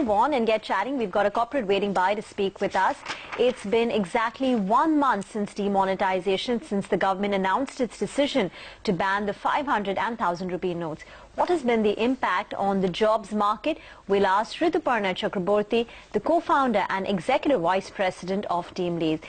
Move on and get chatting. We've got a corporate waiting by to speak with us. It's been exactly 1 month since demonetization, since the government announced its decision to ban the 500 and 1000 rupee notes. What has been the impact on the jobs market? We'll ask Rituparna Chakraborty, the co-founder and executive vice president of TeamLease.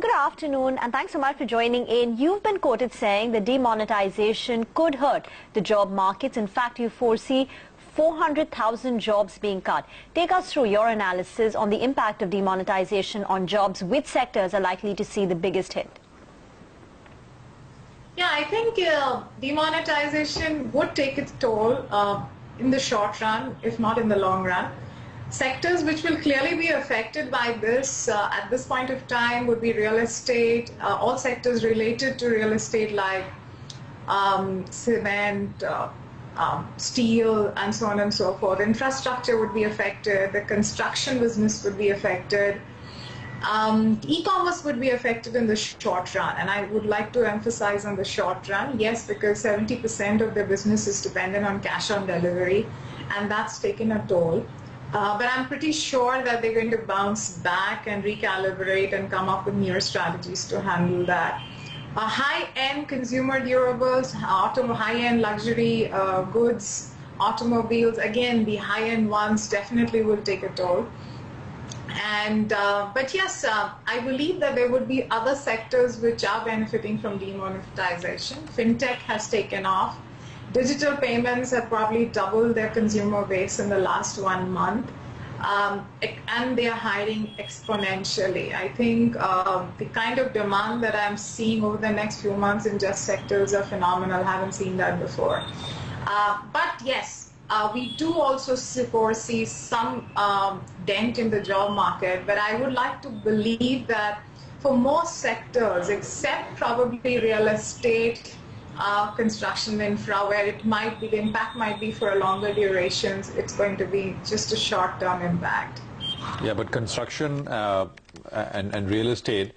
Good afternoon and thanks so much for joining in. You've been quoted saying that demonetization could hurt the job markets. In fact, you foresee 400,000 jobs being cut. Take us through your analysis on the impact of demonetization on jobs. Which sectors are likely to see the biggest hit? Yeah, I think demonetization would take its toll in the short run, if not in the long run. Sectors which will clearly be affected by this at this point of time would be real estate, all sectors related to real estate like cement, steel and so on and so forth. Infrastructure would be affected, the construction business would be affected, e-commerce would be affected in the short run, and I would like to emphasize on the short run, yes, because 70% of their business is dependent on cash on delivery, and that's taken a toll. But I'm pretty sure that they're going to bounce back and recalibrate and come up with newer strategies to handle that. High-end consumer durables, high-end luxury goods, automobiles, again, the high-end ones definitely will take a toll. And but yes, I believe that there would be other sectors which are benefiting from demonetization. Fintech has taken off. Digital payments have probably doubled their consumer base in the last 1 month. And they are hiring exponentially. I think the kind of demand that I'm seeing over the next few months in just sectors are phenomenal. I haven't seen that before. But yes, we do also foresee some dent in the job market, but I would like to believe that for most sectors, except probably real estate, construction infra, where it might be, the impact might be for a longer durations, it's going to be just a short-term impact. Yeah, but construction and real estate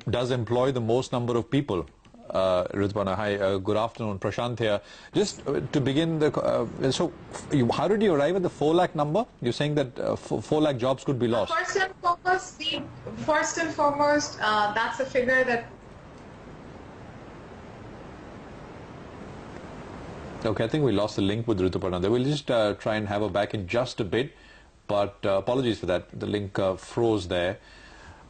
does employ the most number of people. Rituparna, hi, good afternoon, Prashant here. Just to begin, how did you arrive at the 4 lakh number? You're saying that 4 lakh jobs could be lost. First and foremost, that's a figure that. Okay, I think we lost the link with Rituparna there. We'll just try and have her back in just a bit, but apologies for that. The link froze there.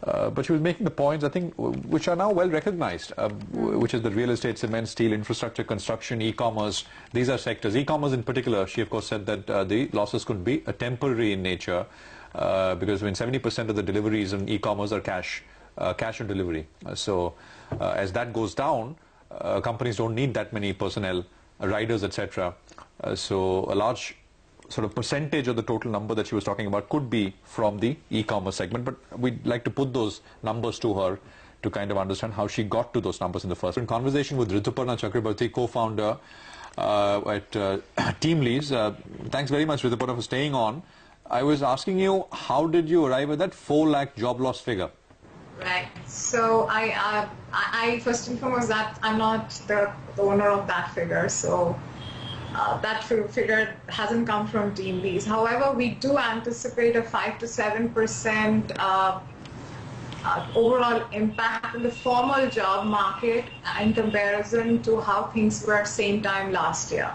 But she was making the points, I think, which are now well recognized, which is the real estate, cement, steel, infrastructure, construction, e-commerce. These are sectors. E-commerce in particular, she of course said that the losses could be temporary in nature because when 70% of the deliveries in e-commerce are cash on delivery. So as that goes down, companies don't need that many personnel, riders, etc. So a large sort of percentage of the total number that she was talking about could be from the e-commerce segment, but we'd like to put those numbers to her to kind of understand how she got to those numbers in the first. In conversation with Rituparna Chakraborty, co-founder at TeamLease. Thanks very much, Rituparna, for staying on. I was asking you, how did you arrive at that 4 lakh job loss figure? Right. So I first and foremost, that I'm not the owner of that figure, so that figure hasn't come from TeamLease. However, we do anticipate a 5 to 7% overall impact in the formal job market in comparison to how things were same time last year.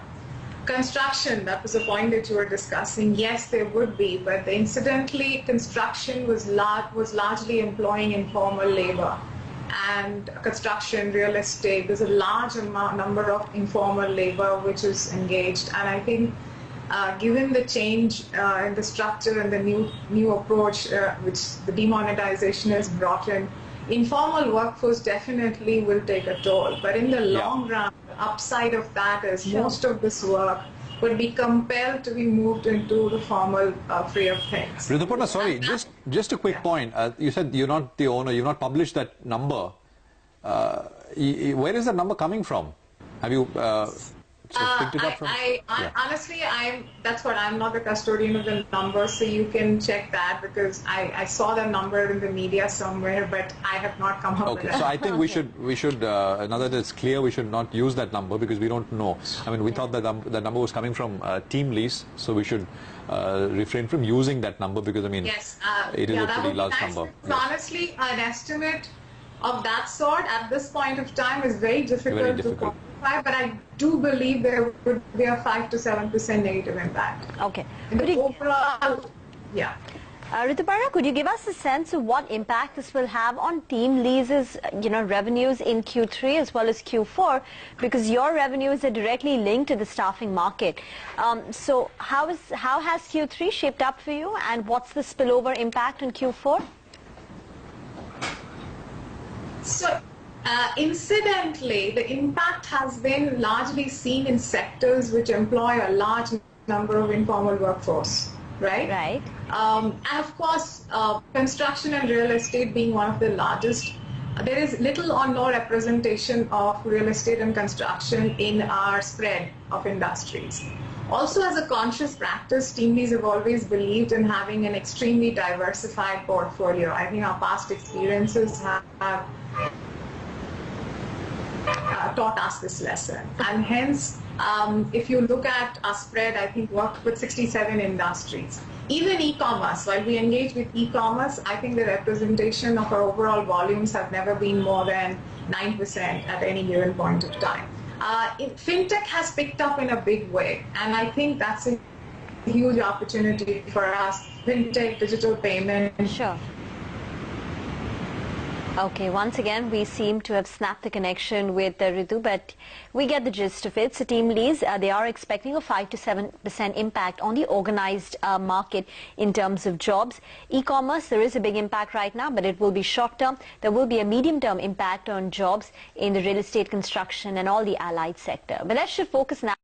Construction, that was the point that you were discussing. Yes, there would be, but incidentally, construction was largely employing informal labor. And construction, real estate, there's a large number of informal labor which is engaged. And I think given the change in the structure and the new approach which the demonetization has brought in, informal workforce definitely will take a toll. But in the long run, the upside of that is most of this work would be compelled to be moved into the formal free of things. Rituparna, sorry, just a quick point. You said you're not the owner, you've not published that number. Where is that number coming from? Have you So picked it up from... Honestly, that's what I'm not the custodian of the number, so you can check that because I saw the number in the media somewhere, but I have not come up with that. So I think we should now that it's clear, we should not use that number because we don't know. I mean, we thought that the number was coming from TeamLease, so we should refrain from using that number because, I mean, it is a pretty large number. Honestly, an estimate of that sort at this point of time is very difficult to quantify, but I do believe there would be a 5 to 7% negative impact. Okay. In the overall, yeah. Rituparna, could you give us a sense of what impact this will have on TeamLease's, revenues in Q3 as well as Q4? Because your revenues are directly linked to the staffing market. So how has Q3 shaped up for you, and what's the spillover impact on Q4? So, incidentally, the impact has been largely seen in sectors which employ a large number of informal workforce, right? Right. And of course, construction and real estate being one of the largest, there is little or no representation of real estate and construction in our spread of industries. Also, as a conscious practice, TeamLease have always believed in having an extremely diversified portfolio. I think our past experiences have taught us this lesson. And hence, if you look at our spread, I think worked with 67 industries. Even e-commerce, while we engage with e-commerce, I think the representation of our overall volumes have never been more than 9% at any given point of time. Fintech has picked up in a big way, and I think that's a huge opportunity for us. Fintech, digital payment. Sure. Okay, once again, we seem to have snapped the connection with Ritu, but we get the gist of it. So TeamLease, they are expecting a 5 to 7% impact on the organized market in terms of jobs. E-commerce, there is a big impact right now, but it will be short-term. There will be a medium-term impact on jobs in the real estate, construction, and all the allied sector. But let's shift focus now.